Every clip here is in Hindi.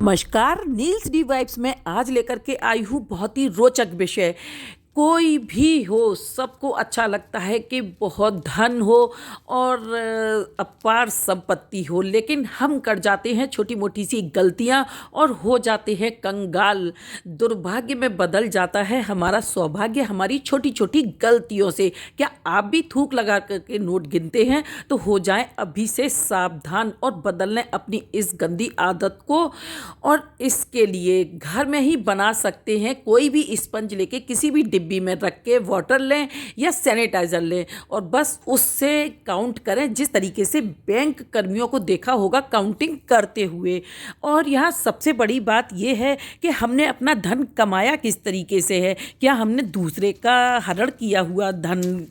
नमस्कार, नील्स डी वाइब्स में आज लेकर के आई हूँ बहुत ही रोचक विषय। कोई भी हो, सबको अच्छा लगता है कि बहुत धन हो और अपार संपत्ति हो, लेकिन हम कर जाते हैं छोटी मोटी सी गलतियां और हो जाते हैं कंगाल। दुर्भाग्य में बदल जाता है हमारा सौभाग्य हमारी छोटी छोटी गलतियों से। क्या आप भी थूक लगा करके नोट गिनते हैं? तो हो जाएं अभी से सावधान और बदल लें अपनी इस गंदी आदत को। और इसके लिए घर में ही बना सकते हैं। कोई भी स्पंज लेके किसी भी डिब्बी में रख के वाटर लें या सैनिटाइज़र लें और बस उससे काउंट करें, जिस तरीके से बैंक कर्मियों को देखा होगा काउंटिंग करते हुए। और यहाँ सबसे बड़ी बात यह है कि हमने अपना धन कमाया किस तरीके से है। क्या हमने दूसरे का हरण किया हुआ धन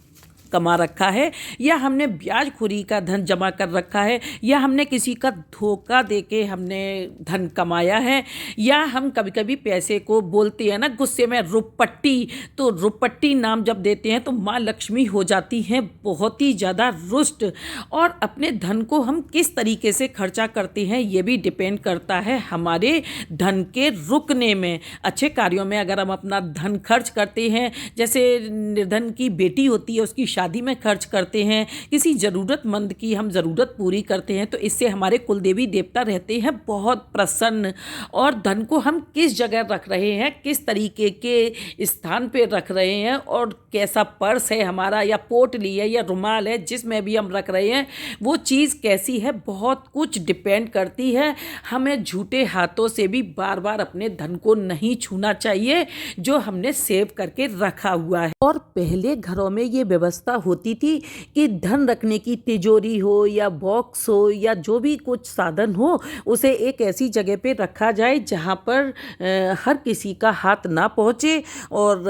कमा रखा है, या हमने ब्याजखोरी का धन जमा कर रखा है, या हमने किसी का धोखा देके हमने धन कमाया है, या हम कभी कभी पैसे को बोलते हैं ना गुस्से में रुपट्टी, तो रुपट्टी नाम जब देते हैं तो माँ लक्ष्मी हो जाती हैं बहुत ही ज़्यादा रुष्ट। और अपने धन को हम किस तरीके से खर्चा करते हैं ये भी डिपेंड करता है हमारे धन के रुकने में। अच्छे कार्यों में अगर हम अपना धन खर्च करते हैं, जैसे निर्धन की बेटी होती है उसकी शादी में खर्च करते हैं, किसी ज़रूरतमंद की हम ज़रूरत पूरी करते हैं, तो इससे हमारे कुलदेवी देवता रहते हैं बहुत प्रसन्न। और धन को हम किस जगह रख रहे हैं, किस तरीके के स्थान पे रख रहे हैं, और कैसा पर्स है हमारा, या पोटली है, या रुमाल है जिसमें भी हम रख रहे हैं, वो चीज़ कैसी है, बहुत कुछ डिपेंड करती है। हमें झूठे हाथों से भी बार बार अपने धन को नहीं छूना चाहिए जो हमने सेव करके रखा हुआ है। और पहले घरों में ये व्यवस्था होती थी कि धन रखने की तिजोरी हो या बॉक्स हो या जो भी कुछ साधन हो, उसे एक ऐसी जगह पे रखा जाए जहाँ पर हर किसी का हाथ ना पहुँचे, और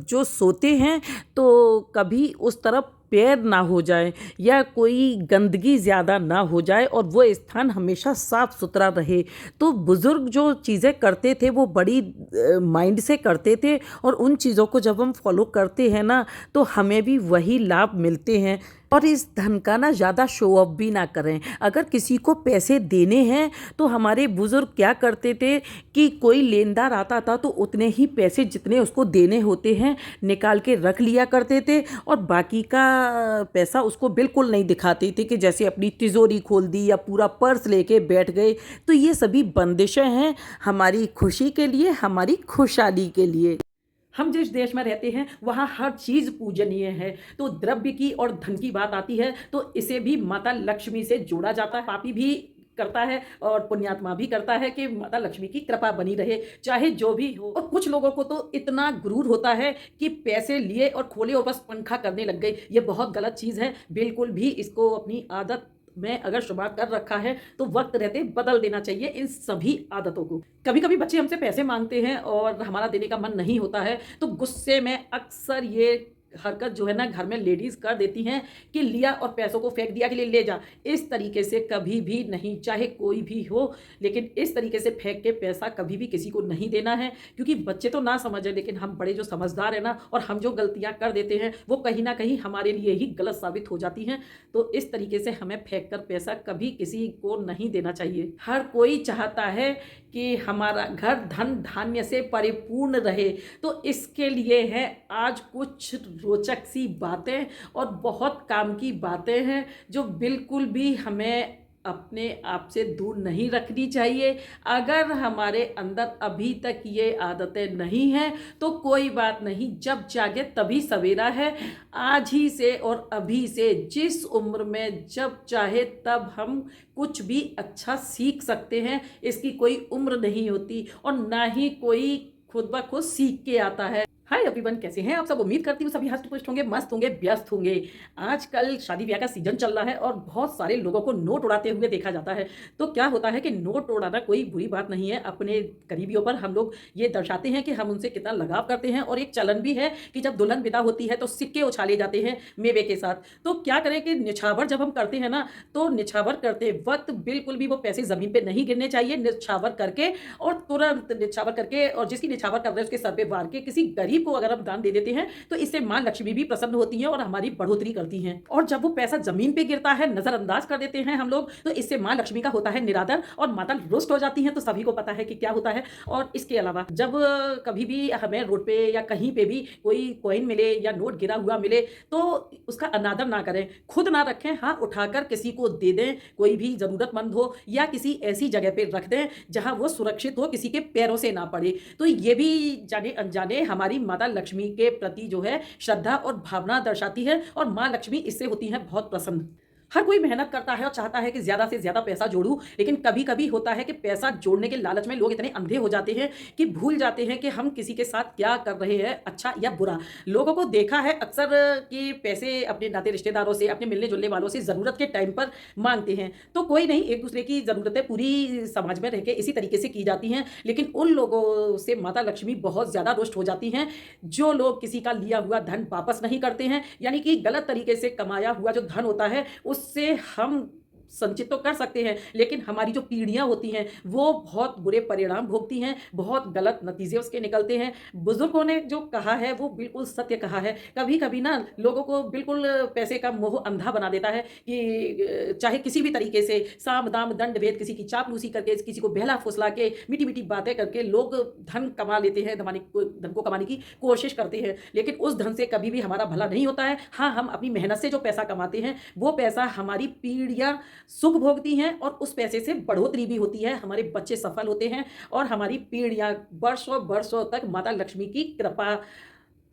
जो सोते हैं तो कभी उस तरफ पैर ना हो जाए या कोई गंदगी ज़्यादा ना हो जाए, और वो स्थान हमेशा साफ सुथरा रहे। तो बुज़ुर्ग जो चीज़ें करते थे वो बड़ी माइंड से करते थे, और उन चीज़ों को जब हम फॉलो करते हैं ना तो हमें भी वही लाभ मिलते हैं। और इस धन का ना ज़्यादा शो ऑफ भी ना करें। अगर किसी को पैसे देने हैं तो हमारे बुज़ुर्ग क्या करते थे कि कोई लेनदार आता था तो उतने ही पैसे जितने उसको देने होते हैं निकाल के रख लिया करते थे, और बाकी का पैसा उसको बिल्कुल नहीं दिखाते थे कि जैसे अपनी तिजोरी खोल दी या पूरा पर्स लेके बैठ गए। तो ये सभी बंदिशें हैं हमारी खुशी के लिए, हमारी खुशहाली के लिए। हम जिस देश में रहते हैं वहाँ हर चीज़ पूजनीय है। तो द्रव्य की और धन की बात आती है तो इसे भी माता लक्ष्मी से जोड़ा जाता है। पापी भी करता है और पुण्यात्मा भी करता है कि माता लक्ष्मी की कृपा बनी रहे, चाहे जो भी हो। और कुछ लोगों को तो इतना गुरूर होता है कि पैसे लिए और खोले और बस पंखा करने लग गए। ये बहुत गलत चीज़ है। बिल्कुल भी इसको अपनी आदत में अगर शुमार कर रखा है तो वक्त रहते बदल देना चाहिए इन सभी आदतों को। कभी कभी बच्चे हमसे पैसे मांगते हैं और हमारा देने का मन नहीं होता है, तो गुस्से में अक्सर ये हरकत जो है ना घर में लेडीज़ कर देती हैं कि लिया और पैसों को फेंक दिया कि ले जा। इस तरीके से कभी भी नहीं, चाहे कोई भी हो, लेकिन इस तरीके से फेंक के पैसा कभी भी किसी को नहीं देना है। क्योंकि बच्चे तो ना समझे, लेकिन हम बड़े जो समझदार हैं ना, और हम जो गलतियां कर देते हैं वो कहीं ना कहीं हमारे लिए ही गलत साबित हो जाती हैं। तो इस तरीके से हमें फेंक कर पैसा कभी किसी को नहीं देना चाहिए। हर कोई चाहता है कि हमारा घर धन धान्य से परिपूर्ण रहे, तो इसके लिए है आज कुछ रोचक सी बातें और बहुत काम की बातें हैं जो बिल्कुल भी हमें अपने आप से दूर नहीं रखनी चाहिए। अगर हमारे अंदर अभी तक ये आदतें नहीं हैं तो कोई बात नहीं, जब जागे तभी सवेरा है। आज ही से और अभी से जिस उम्र में जब चाहे तब हम कुछ भी अच्छा सीख सकते हैं। इसकी कोई उम्र नहीं होती और ना ही कोई खुद ब खुद सीख के आता है। हाय एवरीवन, कैसे हैं आप सब? उम्मीद करती हूँ सभी हष्ट पुष्ट होंगे, मस्त होंगे, व्यस्त होंगे। आजकल शादी ब्याह का सीजन चल रहा है और बहुत सारे लोगों को नोट उड़ाते हुए देखा जाता है। तो क्या होता है कि नोट उड़ाना कोई बुरी बात नहीं है। अपने करीबियों पर हम लोग ये दर्शाते हैं कि हम उनसे कितना लगाव करते हैं। और एक चलन भी है कि जब दुल्हन विदा होती है तो सिक्के उछाले जाते हैं मेवे के साथ। तो क्या करें कि निछावर जब हम करते हैं ना, तो निछावर करते वक्त बिल्कुल भी वो पैसे ज़मीन पर नहीं गिरने चाहिए। निछावर करके और तुरंत निछावर करके, और जिसकी निछावर कर रहे हैं उसके सर पे वार के किसी गरीब गरीब को अगर हम दान दे देते हैं तो इससे माँ लक्ष्मी भी प्रसन्न होती हैं और हमारी बढ़ोतरी करती हैं। और जब वो पैसा जमीन पे गिरता है, नजरअंदाज कर देते हैं हम लोग, तो इससे माँ लक्ष्मी का होता है निरादर और माता रुष्ट हो जाती हैं। तो सभी को पता है कि क्या होता है। और इसके अलावा जब कभी भी हमें रोड पे या कहीं पे भी कोई कॉइन मिले या नोट गिरा हुआ मिले तो उसका अनादर ना करें, खुद ना रखें, हाँ उठाकर किसी को दे दें, कोई भी जरूरतमंद हो, या किसी ऐसी जगह पे रख दें जहां वो सुरक्षित हो, किसी के पैरों से ना पड़े। तो ये भी जाने अनजाने हमारी माता लक्ष्मी के प्रति जो है श्रद्धा और भावना दर्शाती है और माँ लक्ष्मी इससे होती है बहुत प्रसन्न। हर कोई मेहनत करता है और चाहता है कि ज्यादा से ज्यादा पैसा जोड़ूं, लेकिन कभी कभी होता है कि पैसा जोड़ने के लालच में लोग इतने अंधे हो जाते हैं कि भूल जाते हैं कि हम किसी के साथ क्या कर रहे हैं, अच्छा या बुरा। लोगों को देखा है अक्सर कि पैसे अपने नाते रिश्तेदारों से, अपने मिलने जुलने वालों से जरूरत के टाइम पर मांगते हैं। तो कोई नहीं, एक दूसरे की जरूरतें पूरी समाज में रह के इसी तरीके से की जाती हैं, लेकिन उन लोगों से माता लक्ष्मी बहुत ज्यादा रुष्ट हो जाती हैं जो लोग किसी का लिया हुआ धन वापस नहीं करते हैं, यानी कि गलत तरीके से कमाया हुआ जो धन होता है उससे हम संचित तो कर सकते हैं, लेकिन हमारी जो पीढ़ियां होती हैं वो बहुत बुरे परिणाम भोगती हैं, बहुत गलत नतीजे उसके निकलते हैं। बुजुर्गों ने जो कहा है वो बिल्कुल सत्य कहा है। कभी कभी ना लोगों को बिल्कुल पैसे का मोह अंधा बना देता है कि चाहे किसी भी तरीके से साम दाम दंड भेद, किसी की चापलूसी करके, किसी को बहला फुसला के, मीठी मीठी बातें करके लोग धन कमा लेते हैं, धन को कमाने की कोशिश करते हैं, लेकिन उस धन से कभी भी हमारा भला नहीं होता है। हाँ, हम अपनी मेहनत से जो पैसा कमाते हैं वो पैसा हमारी पीढ़ियां सुख भोगती हैं और उस पैसे से बढ़ोतरी भी होती है, हमारे बच्चे सफल होते हैं और हमारी पीढ़ियां वर्षों वर्षों तक माता लक्ष्मी की कृपा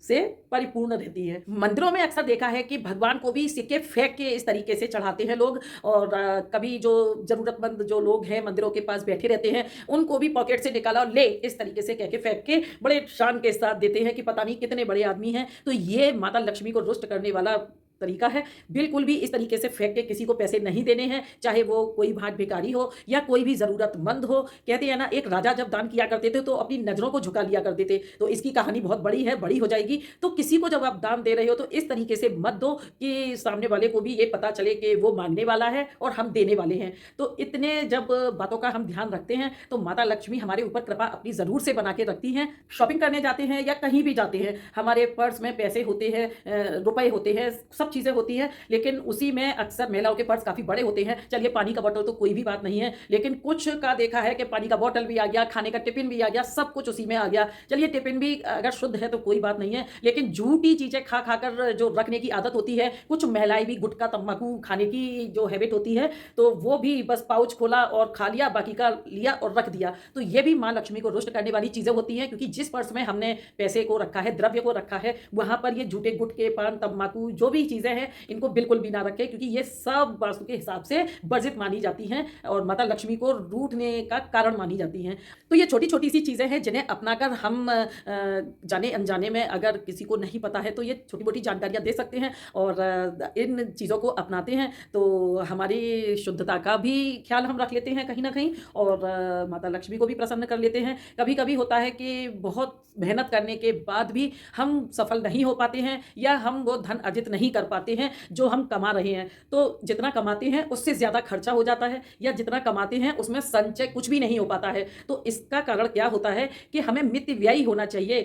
से परिपूर्ण रहती है। मंदिरों में अक्सर देखा है कि भगवान को भी सिक्के फेंक के इस तरीके से चढ़ाते हैं लोग, और कभी जो जरूरतमंद जो लोग हैं मंदिरों के पास बैठे रहते हैं उनको भी पॉकेट से निकाला और ले, इस तरीके से कह के फेंक के बड़े शान के साथ देते हैं कि पता नहीं कितने बड़े आदमी हैं। तो ये माता लक्ष्मी को रुष्ट करने वाला तरीका है। बिल्कुल भी इस तरीके से फेंक के किसी को पैसे नहीं देने हैं, चाहे वो कोई भाट भिखारी हो या कोई भी जरूरतमंद हो। कहते हैं ना, एक राजा जब दान किया करते थे तो अपनी नजरों को झुका लिया करते थे। तो इसकी कहानी बहुत बड़ी है, बड़ी हो जाएगी। तो किसी को जब आप दान दे रहे हो तो इस तरीके से मत दो कि सामने वाले को भी ये पता चले कि वो मांगने वाला है और हम देने वाले हैं। तो इतने जब बातों का हम ध्यान रखते हैं तो माता लक्ष्मी हमारे ऊपर कृपा अपनी जरूर से बना के रखती हैं। शॉपिंग करने जाते हैं या कहीं भी जाते हैं, हमारे पर्स में पैसे होते हैं, रुपए होते हैं, सब चीजें होती हैं, लेकिन उसी में अक्सर महिलाओं के पर्स काफी बड़े होते हैं। चलिए पानी का बोतल तो कोई भी बात नहीं है, लेकिन कुछ का देखा है कि पानी का बोतल भी आ गया, खाने का टिफिन भी आ गया, सब कुछ उसी में आ गया। चलिए टिफिन भी अगर शुद्ध है तो कोई बात नहीं है, लेकिन झूठी चीजें खा खाकर जो रखने की आदत होती है, कुछ महिलाएं भी गुटखा तंबाकू खाने की जो हैबिट होती है, तो वो भी बस पाउच खोला और खा लिया, बाकी का लिया और रख दिया। तो ये भी माँ लक्ष्मी को रुष्ट करने वाली चीजें होती हैं, क्योंकि जिस पर्स में हमने पैसे को रखा है, द्रव्य को रखा है, वहां पर ये झूठे गुटके, पान, तंबाकू जो भी चीजें हैं इनको बिल्कुल भी ना रखें, क्योंकि ये सब वास्तु के हिसाब से वर्जित मानी जाती हैं और माता लक्ष्मी को रूठने का कारण मानी जाती हैं। तो ये छोटी छोटी सी चीजें हैं जिन्हें अपनाकर हम जाने अनजाने में, अगर किसी को नहीं पता है तो ये छोटी मोटी जानकारियां दे सकते हैं और इन चीज़ों को अपनाते हैं तो हमारी शुद्धता का भी ख्याल हम रख लेते हैं कहीं ना कहीं, और माता लक्ष्मी को भी प्रसन्न कर लेते हैं। कभी कभी होता है कि बहुत मेहनत करने के बाद भी हम सफल नहीं हो पाते हैं या हम वो धन अर्जित नहीं कर पाते हैं जो हम कमा रहे हैं। तो जितना कमाते हैं उससे ज़्यादा खर्चा हो जाता है, या जितना कमाते हैं उसमें संचय कुछ भी नहीं हो पाता है। तो इसका कारण क्या होता है कि हमें मित व्ययी होना चाहिए,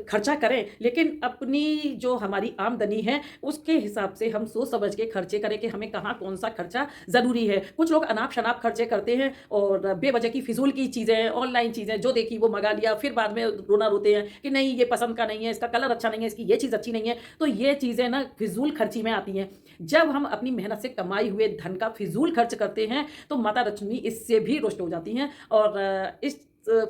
खर्चा करें, लेकिन अपनी जो हमारी आमदनी है उसके हिसाब से हम सोच समझ के खर्चे करें कि हमें कहाँ कौन सा खर्चा ज़रूरी है। कुछ लोग अनाप शनाप खर्चे करते हैं और बेवजह की फिजूल की चीज़ें, ऑनलाइन चीज़ें जो देखी वो मंगा लिया, फिर बाद में रोना रोते हैं कि नहीं ये पसंद का नहीं है, इसका कलर अच्छा नहीं है, इसकी ये चीज़ अच्छी नहीं है। तो ये चीज़ें ना फिजूल खर्ची में आती हैं। जब हम अपनी मेहनत से कमाई हुए धन का फिजूल खर्च करते हैं तो माता लक्ष्मी इससे भी रुष्ट हो जाती हैं, और इस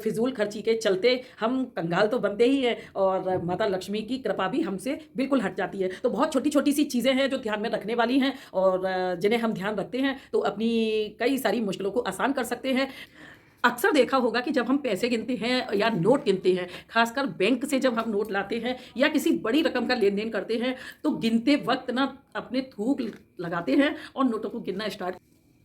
फिजूल खर्ची के चलते हम कंगाल तो बनते ही हैं और माता लक्ष्मी की कृपा भी हमसे बिल्कुल हट जाती है। तो बहुत छोटी छोटी सी चीज़ें हैं जो ध्यान में रखने वाली हैं, और जिन्हें हम ध्यान रखते हैं तो अपनी कई सारी मुश्किलों को आसान कर सकते हैं। अक्सर देखा होगा कि जब हम पैसे गिनते हैं या नोट गिनते हैं, खासकर बैंक से जब हम नोट लाते हैं या किसी बड़ी रकम का लेन देन करते हैं, तो गिनते वक्त ना अपने थूक लगाते हैं और नोटों को गिनना स्टार्ट।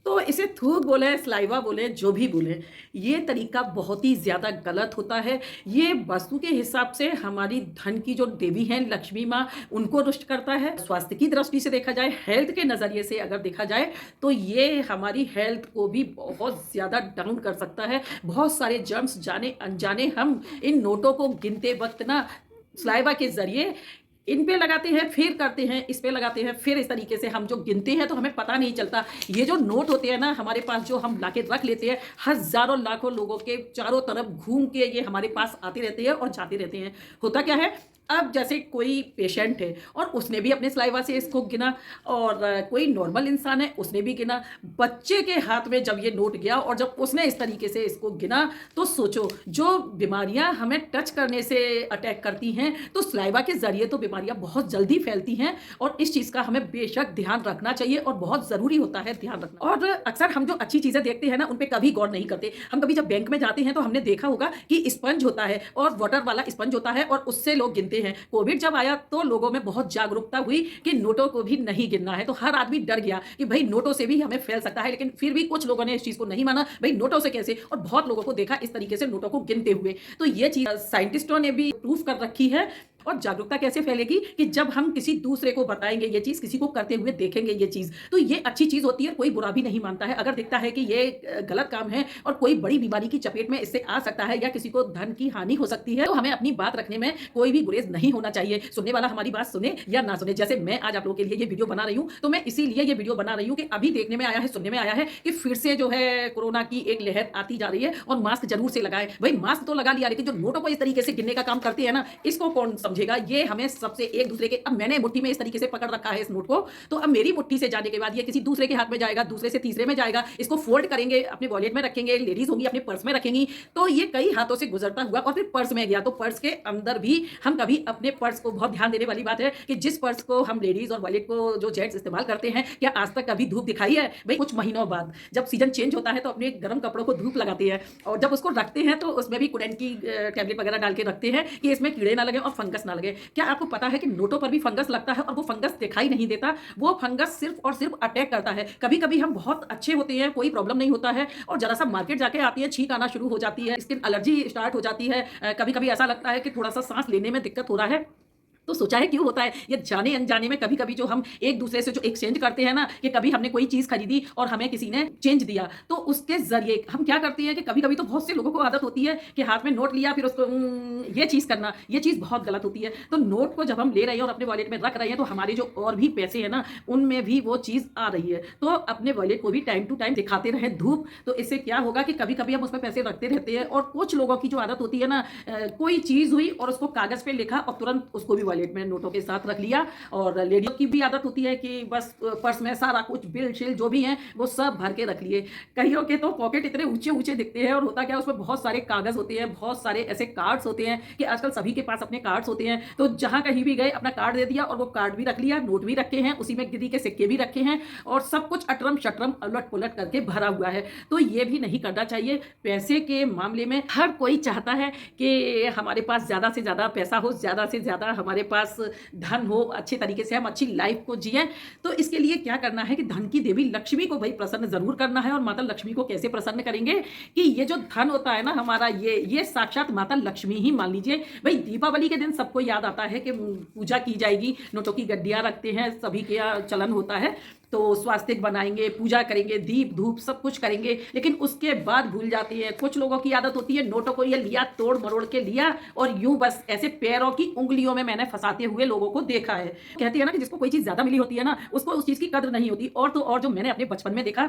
तो इसे थूक बोले, स्लाइवा बोले, जो भी बोले, ये तरीका बहुत ही ज़्यादा गलत होता है। ये वास्तु के हिसाब से हमारी धन की जो देवी हैं लक्ष्मी माँ, उनको रुष्ट करता है। स्वास्थ्य की दृष्टि से देखा जाए, हेल्थ के नज़रिए से अगर देखा जाए तो ये हमारी हेल्थ को भी बहुत ज़्यादा डाउन कर सकता है। बहुत सारे जर्म्स जाने अनजाने हम इन नोटों को गिनते वक्त ना स्लाइवा के ज़रिए इन पे लगाते हैं, फिर करते हैं, इस पे लगाते हैं, फिर इस तरीके से हम जो गिनते हैं तो हमें पता नहीं चलता। ये जो नोट होते हैं ना हमारे पास, जो हम लाके रख लेते हैं, हज़ारों लाखों लोगों के चारों तरफ घूम के ये हमारे पास आते रहते हैं और जाते रहते हैं। होता क्या है, अब जैसे कोई पेशेंट है और उसने भी अपने सलाइवा से इसको गिना, और कोई नॉर्मल इंसान है उसने भी गिना, बच्चे के हाथ में जब ये नोट गया और जब उसने इस तरीके से इसको गिना, तो सोचो जो बीमारियां हमें टच करने से अटैक करती हैं, तो सलाइवा के जरिए तो बीमारियां बहुत जल्दी फैलती हैं। और इस चीज़ का हमें बेशक ध्यान रखना चाहिए और बहुत ज़रूरी होता है ध्यान रखना। और अक्सर हम जो अच्छी चीज़ें देखते हैं ना उन पर कभी गौर नहीं करते। हम कभी जब बैंक में जाते हैं तो हमने देखा होगा कि स्पंज होता है और वाटर वाला स्पंज होता है और उससे लोग गिनते हैं। कोविड जब आया तो लोगों में बहुत जागरूकता हुई कि नोटों को भी नहीं गिनना है, तो हर आदमी डर गया कि भाई नोटों से भी हमें फैल सकता है। लेकिन फिर भी कुछ लोगों ने इस चीज को नहीं माना, भाई नोटों से कैसे, और बहुत लोगों को देखा इस तरीके से नोटों को गिनते हुए। तो ये चीज साइंटिस्टों ने भी प्रूफ कर रखी है। और जागरूकता कैसे फैलेगी कि जब हम किसी दूसरे को बताएंगे ये चीज, किसी को करते हुए देखेंगे ये चीज, तो ये अच्छी चीज होती है, कोई बुरा भी नहीं मानता है। अगर दिखता है कि ये गलत काम है और कोई बड़ी बीमारी की चपेट में इससे आ सकता है या किसी को धन की हानि हो सकती है, तो हमें अपनी बात रखने में कोई भी गुरेज नहीं होना चाहिए। सुनने वाला हमारी बात सुने या ना सुने, जैसे मैं आज आप लोगों के लिए ये वीडियो बना रही हूँ, तो मैं इसीलिए ये वीडियो बना रही हूँ कि अभी देखने में आया है, सुनने में आया है कि फिर से जो है कोरोना की एक लहर आती जा रही है और मास्क जरूर से लगाए। भाई मास्क तो लगा लिया, लेकिन जो नोटों को इस तरीके से गिनने का काम करते हैं ना, इसको कौन समझेगा। ये हमें सबसे एक दूसरे के, अब मैंने मुट्ठी में इस तरीके से पकड़ रखा है इस नोट को, तो अब मेरी मुट्ठी से जाने के बाद ये किसी दूसरे के हाथ में जाएगा, दूसरे से तीसरे में जाएगा, इसको फोल्ड करेंगे, अपने वॉलेट में रखेंगे, लेडीज होंगी अपने पर्स में रखेंगी, तो ये कई हाथों से गुजरता हुआ और फिर पर्स में गया। तो पर्स के अंदर भी हम कभी अपने पर्स को, बहुत ध्यान देने वाली बात है कि जिस पर्स को हम लेडीज और वॉलेट को जो जेंट्स इस्तेमाल करते हैं, क्या आज तक कभी धूप दिखाई है? भाई कुछ महीनों बाद जब सीजन चेंज होता है तो अपने गर्म कपड़ों को धूप लगाते हैं, और जब उसको रखते हैं तो उसमें भी कुडेन की टैबलेट वगैरह डाल के रखते हैं कि इसमें कीड़े ना लगे और फंगस ना लगे। क्या आपको पता है कि नोटों पर भी फंगस लगता है और वो फंगस दिखाई नहीं देता? वो फंगस सिर्फ और सिर्फ अटैक करता है। कभी कभी हम बहुत अच्छे होते हैं, कोई प्रॉब्लम नहीं होता है, और जरा सा मार्केट जाके आती है, छींक आना शुरू हो जाती है, स्किन एलर्जी स्टार्ट हो जाती है, कभी कभी ऐसा लगता है कि थोड़ा सा सांस लेने में दिक्कत हो रहा है। तो सोचा है क्यों होता है ये? जाने अनजाने में कभी कभी जो हम एक दूसरे से जो एक्सचेंज करते हैं ना, कि कभी हमने कोई चीज खरीदी और हमें किसी ने चेंज दिया, तो उसके जरिए हम क्या करते हैं कि कभी कभी तो बहुत से लोगों को आदत होती है कि हाथ में नोट लिया फिर उसको ये चीज करना, ये चीज बहुत गलत होती है। तो नोट को जब हम ले रहे हैं और अपने वॉलेट में रख रहे हैं, तो हमारे जो और भी पैसे हैं ना उनमें भी वो चीज आ रही है। तो अपने वॉलेट को भी टाइम टू टाइम दिखाते रहे धूप, तो इससे क्या होगा कि कभी कभी हम उसमें पैसे रखते रहते हैं। और कुछ लोगों की जो आदत होती है ना, कोई चीज हुई और उसको कागज पे लिखा और तुरंत उसको भी वॉलेट में नोटों के साथ रख लिया। और लेडियों की भी आदत होती है कि बस पर्स में सारा कुछ बिल शिल जो भी है वो सब भर के रख लिए। कईयों के तो पॉकेट इतने ऊंचे ऊंचे दिखते हैं, और होता क्या, उसमें बहुत सारे कागज होते हैं, बहुत सारे ऐसे कार्ड्स होते हैं कि आजकल सभी के पास अपने कार्ड्स होते हैं। तो जहां कहीं भी गए अपना कार्ड दे दिया और वो कार्ड भी रख लिया, नोट भी रखे हैं, उसी में गिरी के सिक्के भी रखे हैं, और सब कुछ अटरम शटरम उलट पुलट करके भरा हुआ है। तो ये भी नहीं करना चाहिए। पैसे के मामले में हर कोई चाहता है कि हमारे पास ज्यादा से ज्यादा पैसा हो, ज्यादा से ज्यादा हमारे पास धन हो, अच्छे तरीके से हम अच्छी लाइफ को जिए। तो इसके लिए क्या करना है कि धन की देवी लक्ष्मी को भाई प्रसन्न जरूर करना है। और माता लक्ष्मी को कैसे प्रसन्न करेंगे कि ये जो धन होता है ना हमारा, ये साक्षात माता लक्ष्मी ही मान लीजिए। भाई दीपावली के दिन सबको याद आता है कि पूजा की जाएगी, नोटों की गड्डियां रखते हैं, सभी के यहाँ चलन होता है, तो स्वास्तिक बनाएंगे, पूजा करेंगे, दीप धूप सब कुछ करेंगे, लेकिन उसके बाद भूल जाती है। कुछ लोगों की आदत होती है नोटों को ये लिया, तोड़ मरोड़ के लिया, और यूं बस ऐसे पैरों की उंगलियों में मैंने फंसाते हुए लोगों को देखा है। कहती है ना कि जिसको कोई चीज ज्यादा मिली होती है ना, उसको उस चीज की कद्र नहीं होती। और तो और जो मैंने अपने बचपन में देखा,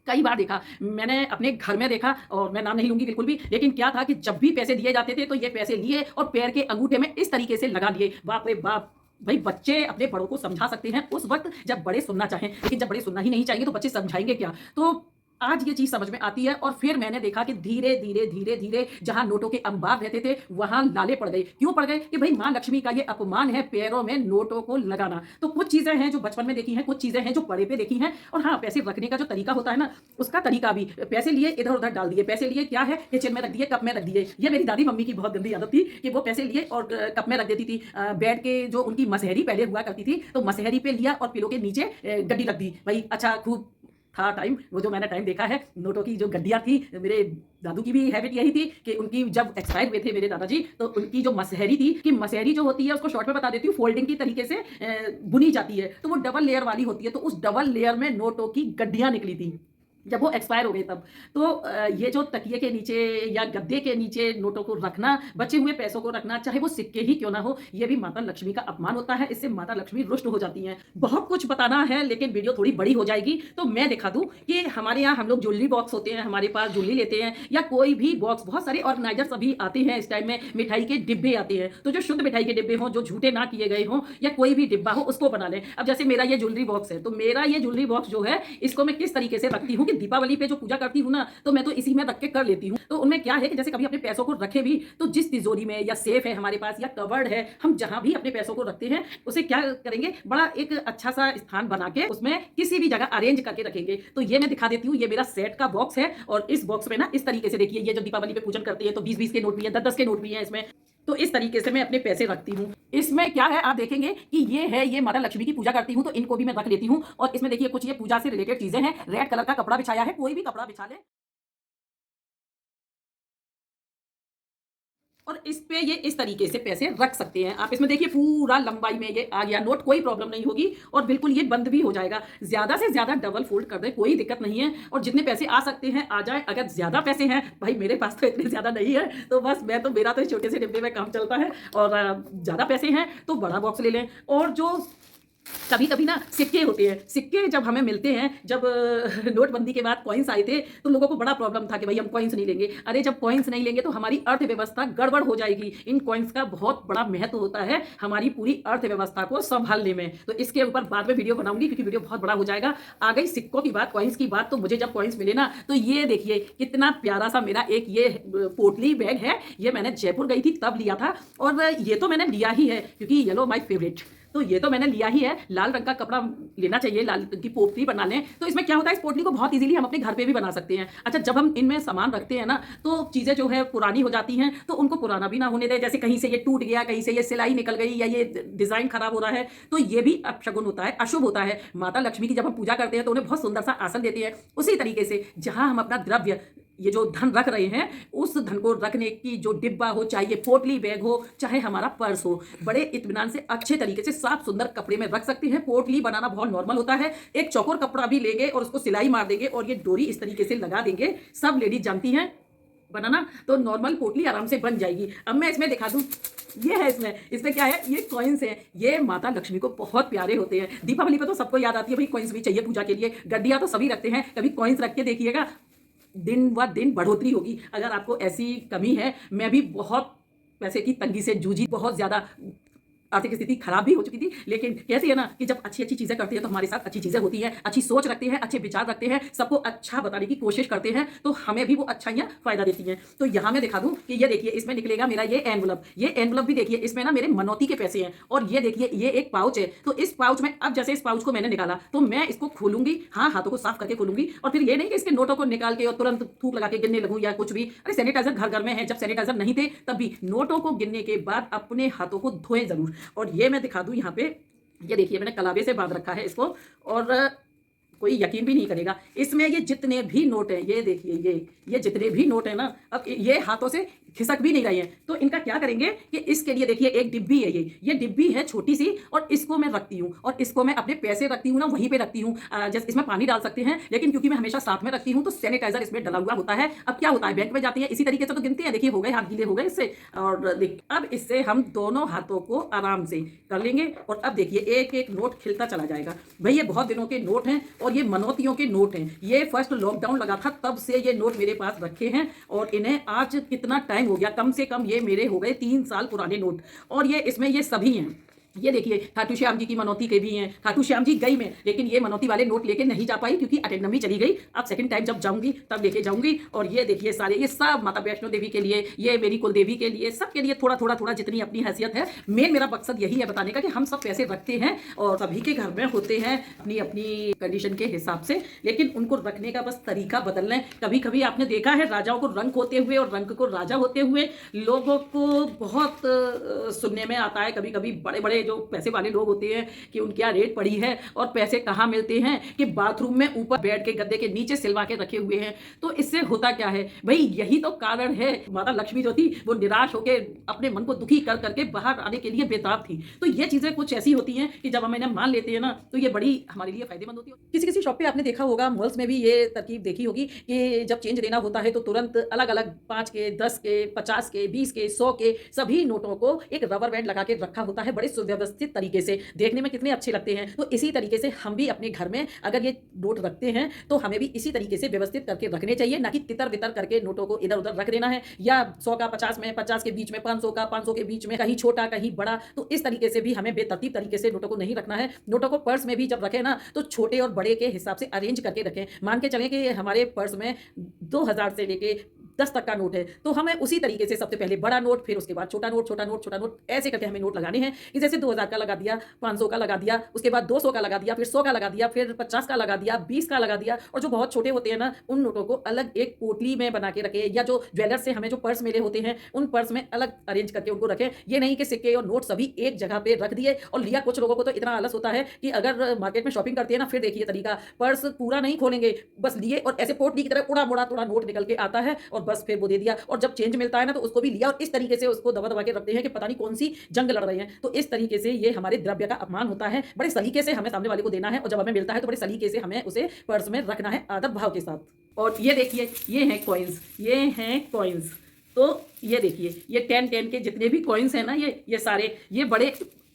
कई बार देखा, मैंने अपने घर में देखा, और मैं नाम नहीं लूंगी बिल्कुल भी, लेकिन क्या था कि जब भी पैसे दिए जाते थे तो ये पैसे लिए और पैर के अंगूठे में इस तरीके से लगा लिए। बाप रे बाप! भाई बच्चे अपने बड़ों को समझा सकते हैं उस वक्त जब बड़े सुनना चाहें, लेकिन जब बड़े सुनना ही नहीं चाहेंगे तो बच्चे समझाएंगे क्या? तो आज ये चीज समझ में आती है। और फिर मैंने देखा कि धीरे धीरे धीरे धीरे जहां नोटों के अंबार रहते थे वहां लाले पड़ गए। क्यों पड़ गए? कि भाई मां लक्ष्मी का ये अपमान है पैरों में नोटों को लगाना। तो कुछ चीजें हैं जो बचपन में देखी हैं, कुछ चीजें हैं जो बड़े पे देखी हैं। और हाँ, पैसे रखने का जो तरीका होता है ना, उसका तरीका भी, पैसे लिए इधर उधर डाल दिए, पैसे लिए क्या है किचन में रख दिए, कप में रख दिए। ये मेरी दादी मम्मी की बहुत गंदी आदत थी कि वो पैसे लिए और कप में रख देती थी। बेड के जो उनकी मसहरी पहले हुआ करती थी, तो मसहरी पे लिया और पिलो के नीचे गड्डी रख दी। भाई अच्छा खूब था टाइम, वो जो मैंने टाइम देखा है, नोटों की जो गड्डियाँ थी, मेरे दादू की भी हैबिट यही थी कि उनकी जब एक्सपायर हुए थे मेरे दादाजी, तो उनकी जो मसहरी थी, कि मसहरी जो होती है उसको शॉर्ट में बता देती हूँ, फोल्डिंग की तरीके से बुनी जाती है, तो वो डबल लेयर वाली होती है। तो उस डबल लेयर में नोटों की गड्डियाँ निकली थी। जब वो एक्सपायर हो गए तब। तो ये जो तकिए के नीचे या गद्दे के नीचे नोटों को रखना, बचे हुए पैसों को रखना, चाहे वो सिक्के ही क्यों ना हो, ये भी माता लक्ष्मी का अपमान होता है। इससे माता लक्ष्मी रुष्ट हो जाती हैं। बहुत कुछ बताना है लेकिन वीडियो थोड़ी बड़ी हो जाएगी, तो मैं दिखा दूं कि हमारे यहाँ हम लोग ज्वेलरी बॉक्स होते हैं, हमारे पास ज्वेलरी लेते हैं या कोई भी बॉक्स, बहुत सारे ऑर्गेनाइजर्स अभी आते हैं इस टाइम में, मिठाई के डिब्बे आते हैं। तो जो शुद्ध मिठाई के डिब्बे हों, जो झूठे ना किए गए हों, या कोई भी डिब्बा हो उसको बना लें। अब जैसे मेरा ये ज्वेलरी बॉक्स है, तो मेरा ये ज्वेलरी बॉक्स जो है, इसको मैं किस तरीके से रखती हूँ कि दीपावली पे जो पूजा करती हूँ ना, तो मैं तो इसी में रख के कर लेती हूँ। तो उनमें क्या है कि जैसे कभी अपने पैसों को रखे भी, तो जिस तिजोरी में या सेफ है हमारे पास या कवर्ड है, हम जहां भी अपने पैसों को रखते हैं, उसे क्या करेंगे, बड़ा एक अच्छा सा स्थान बना के उसमें किसी भी जगह अरेंज करके रखेंगे। तो ये मैं दिखा देती हूँ, ये मेरा सेट का बॉक्स है और इस बॉक्स में ना इस तरीके से देखिए, ये जो दीपावली पे पूजन करती है तो 20-20 के नोट भी है, 10-10 के नोट भी है इसमें। तो इस तरीके से मैं अपने पैसे रखती हूँ। इसमें क्या है, आप देखेंगे कि ये है, ये माता लक्ष्मी की पूजा करती हूँ तो इनको भी मैं रख लेती हूँ। और इसमें देखिए कुछ ये पूजा से रिलेटेड चीजें हैं। रेड कलर का कपड़ा बिछाया है, कोई भी कपड़ा बिछा ले, और इस पे ये इस तरीके से पैसे रख सकते हैं आप। इसमें देखिए पूरा लंबाई में ये आ गया नोट, कोई प्रॉब्लम नहीं होगी और बिल्कुल ये बंद भी हो जाएगा। ज्यादा से ज्यादा डबल फोल्ड कर दे, कोई दिक्कत नहीं है। और जितने पैसे आ सकते हैं आ जाए। अगर ज्यादा पैसे हैं, भाई मेरे पास तो इतने ज्यादा नहीं है, तो बस मैं तो, मेरा तो छोटे से डिब्बे में काम चलता है। और ज्यादा पैसे हैं तो बड़ा बॉक्स ले लें। और जो कभी कभी ना सिक्के होते हैं, सिक्के जब हमें मिलते हैं, जब नोटबंदी के बाद कॉइन्स आए थे, तो लोगों को बड़ा प्रॉब्लम था कि भाई हम कॉइन्स नहीं लेंगे। अरे जब कॉइन्स नहीं लेंगे तो हमारी अर्थव्यवस्था गड़बड़ हो जाएगी। इन कॉइन्स का बहुत बड़ा महत्व होता है हमारी पूरी अर्थव्यवस्था को संभालने में। तो इसके ऊपर बाद में वीडियो बनाऊंगी क्योंकि वीडियो बहुत बड़ा हो जाएगा। आ गई सिक्कों की बात, कॉइन्स की बात, तो मुझे जब कॉइन्स मिले ना, तो ये देखिए कितना प्यारा सा मेरा एक ये पोटली बैग है। ये मैंने जयपुर गई थी तब लिया था, और ये तो मैंने लिया ही है क्योंकि येलो माई फेवरेट। तो ये तो मैंने लिया ही है। लाल रंग का कपड़ा लेना चाहिए, लाल रंग की पोटली बना लें। तो इसमें क्या होता है, इस पोटली को बहुत इजीली हम अपने घर पे भी बना सकते हैं। अच्छा, जब हम इनमें सामान रखते हैं ना, तो चीज़ें जो है पुरानी हो जाती हैं, तो उनको पुराना भी ना होने दें। जैसे कहीं से ये टूट गया, कहीं से ये सिलाई निकल गई, या ये डिज़ाइन खराब हो रहा है, तो ये भी अपशगुन होता है, अशुभ होता है। माता लक्ष्मी की जब हम पूजा करते हैं तो उन्हें बहुत सुंदर सा आसन देते हैं। उसी तरीके से जहां हम अपना द्रव्य, ये जो धन रख रहे हैं, उस धन को रखने की जो डिब्बा हो, चाहे ये पोटली बैग हो, चाहे हमारा पर्स हो, बड़े इत्मीनान से अच्छे तरीके से साफ सुंदर कपड़े में रख सकते हैं। पोटली बनाना बहुत नॉर्मल होता है। एक चौकोर कपड़ा भी लेंगे और उसको सिलाई मार देंगे और ये डोरी इस तरीके से लगा देंगे, सब लेडीज जानती हैं बनाना, तो नॉर्मल पोटली आराम से बन जाएगी। अब मैं इसमें दिखा दूं, ये है इसमें क्या है, ये कॉइन्स हैं। ये माता लक्ष्मी को बहुत प्यारे होते हैं। दीपावली पे तो सबको याद आती है भाई कॉइन्स भी चाहिए पूजा के लिए। गड्डियां तो सभी रखते हैं, कभी कॉइन्स रख के देखिएगा, दिन व दिन बढ़ोतरी होगी। अगर आपको ऐसी कमी है, मैं भी बहुत पैसे की तंगी से जूझी, बहुत ज़्यादा आर्थिक स्थिति खराब भी हो चुकी थी, लेकिन कहते हैं ना कि जब अच्छी अच्छी चीज़ें करते हैं तो हमारे साथ अच्छी चीज़ें होती हैं। अच्छी सोच रखते हैं, अच्छे विचार रखते हैं, सबको अच्छा बताने की कोशिश करते हैं, तो हमें भी वो अच्छाइयाँ फायदा देती हैं। तो यहाँ मैं दिखा दूँ कि ये देखिए, इसमें निकलेगा मेरा ये एनवलप। ये एनवलप भी देखिए, इसमें ना मेरे मनौती के पैसे हैं। और ये देखिए, ये एक पाउच है। तो इस पाउच में, अब जैसे इस पाउच को मैंने निकाला, तो मैं इसको खोलूंगी, हाँ हाथों को साफ करके खोलूंगी। और फिर ये नहीं कि इसके नोटों को निकाल के और तुरंत थूक लगा के गिनने लगूँ या कुछ भी। अरे सैनिटाइजर घर घर में है, जब सैनिटाइजर नहीं थे तब भी नोटों को गिनने के बाद अपने हाथों को धोएं जरूर। और ये मैं दिखा दूं यहाँ पे, ये देखिए मैंने कलावे से बांध रखा है इसको, और कोई यकीन भी नहीं करेगा, इसमें ये जितने भी नोट हैं, ये देखिए, ये जितने भी नोट हैं ना, अब ये हाथों से खिसक भी नहीं रहे हैं। तो इनका क्या करेंगे कि इसके लिए देखिए एक डिब्बी है, ये डिब्बी है छोटी सी, और इसको मैं रखती हूँ, और इसको मैं अपने पैसे रखती हूँ ना, वहीं पे रखती हूँ। जैसे इसमें पानी डाल सकते हैं, लेकिन क्योंकि मैं हमेशा साथ में रखती हूँ तो सैनिटाइजर इसमें डला हुआ होता है। अब क्या होता है, बैंक में जाती है इसी तरीके से तो गिनते हैं, देखिए हो गए, हाथ गीले हो गए इससे। और अब इससे हम दोनों हाथों को आराम से कर लेंगे, और अब देखिए एक एक नोट खिलता चला जाएगा। भाई ये बहुत दिनों के नोट हैं और ये मनौतियों के नोट हैं। ये फर्स्ट लॉकडाउन लगा था तब से ये नोट मेरे पास रखे हैं, और इन्हें आज कितना टाइम हो गया, कम से कम ये मेरे हो गए 3 साल पुराने नोट। और ये इसमें ये सभी हैं। ये देखिए खाटू श्याम जी की मनौती के भी हैं। खाटू श्याम जी गई मैं, लेकिन ये मनौती वाले नोट लेके नहीं जा पाई क्योंकि अटेंडमी चली गई। अब सेकंड टाइम जब जाऊंगी तब लेके जाऊंगी। और ये देखिए सारे, ये सब माता वैष्णो देवी के लिए, ये मेरी कुल देवी के लिए, सबके लिए थोड़ा थोड़ा थोड़ा जितनी अपनी हैसियत है। मेन मेरा मकसद यही है बताने का कि हम सब पैसे रखते हैं और सभी के घर में होते हैं अपनी अपनी कंडीशन के हिसाब से, लेकिन उनको रखने का बस तरीका बदल लें। कभी कभी आपने देखा है राजाओं को रंक होते हुए और रंक को राजा होते हुए, लोगों को बहुत सुनने में आता है। कभी कभी बड़े बड़े बड़े जो पैसे वाले लोग होते हैं कि उनकी क्या रेट पड़ी है और पैसे कहाँ मिलते हैं कि बाथरूम में ऊपर बेड के गद्दे के नीचे सिलवा के रखे हुए हैं। तो इससे होता क्या है भाई, यही तो कारण है। माता लक्ष्मी जो थी वो निराश होकर अपने मन को दुखी कर करके बाहर आने के लिए बेताब थी। तो ये चीजें कुछ ऐसी होती हैं कि जब हम इन्हें मान लेते हैं ना तो ये बड़ी हमारे लिए फायदेमंद होती है। किसी किसी शॉप पे आपने देखा होगा, मॉल्स में भी ये तरकीब देखी होगी कि जब चेंज देना होता है तो तुरंत अलग अलग 5 के, 10 के, 50 के, 20 के, 100 के सभी नोटों को एक रबर बैंड लगा के रखा होता है बड़े सुव्यवस्थित तरीके से। देखने में कितने अच्छे लगते हैं। तो इसी तरीके से हम भी अपने घर में अगर ये नोट रखते हैं तो हमें भी इसी तरीके से व्यवस्थित करके रखने चाहिए, ना कि तितर बितर करके नोटों को इधर उधर रख देना है, या 100 का 50 में, 50 के बीच में, 500 का 500 के बीच में, कहीं छोटा कहीं बड़ा। तो इस तरीके से भी हमें बेतरतीब तरीके से नोटों को नहीं रखना है। नोटों को पर्स में भी जब रखें ना तो छोटे और बड़े के हिसाब से अरेंज करके रखें। मान के चलें कि हमारे पर्स में 2000 से लेके 10 तक का नोट है तो हमें उसी तरीके से सबसे पहले बड़ा नोट, फिर उसके बाद छोटा नोट, छोटा नोट, छोटा नोट, ऐसे करके हमें नोट लगाने हैं कि जैसे 2000 का लगा दिया, 500 का लगा दिया, उसके बाद 200 का लगा दिया, फिर 100 का लगा दिया, फिर 50 का लगा दिया, 20 का लगा दिया। और जो बहुत छोटे होते हैं ना उन नोटों को अलग एक पोटली में बना के रखें, या जो ज्वेलर्स से हमें जो पर्स मिले होते हैं उन पर्स में अलग अरेंज करके उनको रखें। ये नहीं कि सिक्के और नोट सभी एक जगह पे रख दिए और लिया। कुछ लोगों को तो इतना आलस होता है कि अगर मार्केट में शॉपिंग करती है ना, फिर देखिए तरीका, पर्स पूरा नहीं खोलेंगे, बस लिए और ऐसे पोटली की तरह उड़ा मोड़ा थोड़ा नोट निकल के आता है और बस फिर वो दे दिया। और जब चेंज मिलता है ना तो उसको भी लिया और इस तरीके से उसको दबा दबा के रखते हैं कि पता नहीं कौन सी जंग लड़ रहे हैं। तो इस तरीके से ये हमारे द्रव्य का अपमान होता है। बड़े सलीके से हमें सामने वाले को देना है और जब हमें मिलता है तो बड़े सलीके से हमें उसे पर्स में रखना है आदर भाव के साथ। और ये देखिए, ये हैं कॉइन्स, ये हैं कॉइन्स। तो ये देखिए, ये 10 के जितने भी कॉइन्स हैं ना, ये सारे ये बड़े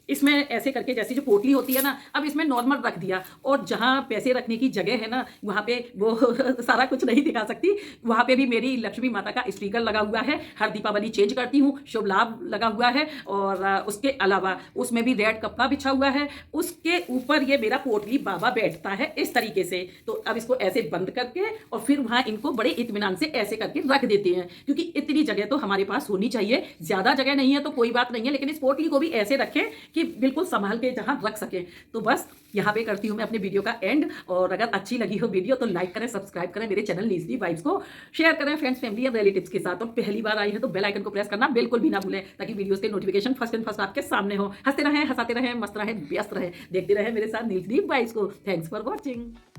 इसमें ऐसे करके, जैसी जो पोटली होती है ना, अब इसमें नॉर्मल रख दिया और जहाँ पैसे रखने की जगह है ना वहाँ पे वो सारा कुछ नहीं दिखा सकती। वहाँ पे भी मेरी लक्ष्मी माता का स्टिकर लगा हुआ है। हर दीपावली चेंज करती हूँ, शुभ लाभ लगा हुआ है। और उसके अलावा उसमें भी रेड कपड़ा बिछा हुआ है। उसके ऊपर ये मेरा पोटली बाबा बैठता है इस तरीके से। तो अब इसको ऐसे बंद करके और फिर वहाँ इनको बड़े इत्मीनान से ऐसे करके रख देते हैं, क्योंकि इतनी जगह तो हमारे पास होनी चाहिए। ज़्यादा जगह नहीं है तो कोई बात नहीं है, लेकिन इस पोटली को भी ऐसे रखें कि बिल्कुल संभाल के जहां रख सके। तो बस यहाँ पे करती हूँ मैं अपने वीडियो का एंड। और अगर अच्छी लगी हो वीडियो तो लाइक करें, सब्सक्राइब करें, मेरे चैनल नीजली वाइब्स को शेयर करें फ्रेंड्स, फैमिली और रिलेटिव्स के साथ। और पहली बार आई है तो बेल आइकन को प्रेस करना बिल्कुल भी ना भूलें, ताकि वीडियोस के नोटिफिकेशन फर्स्ट एंड फर्स्ट आपके सामने हो। हंसते रहें, हंसाते रहें, मस्त रहें, व्यस्त रहें, देखते रहें मेरे साथ नीजली वाइब्स को। Thanks for watching.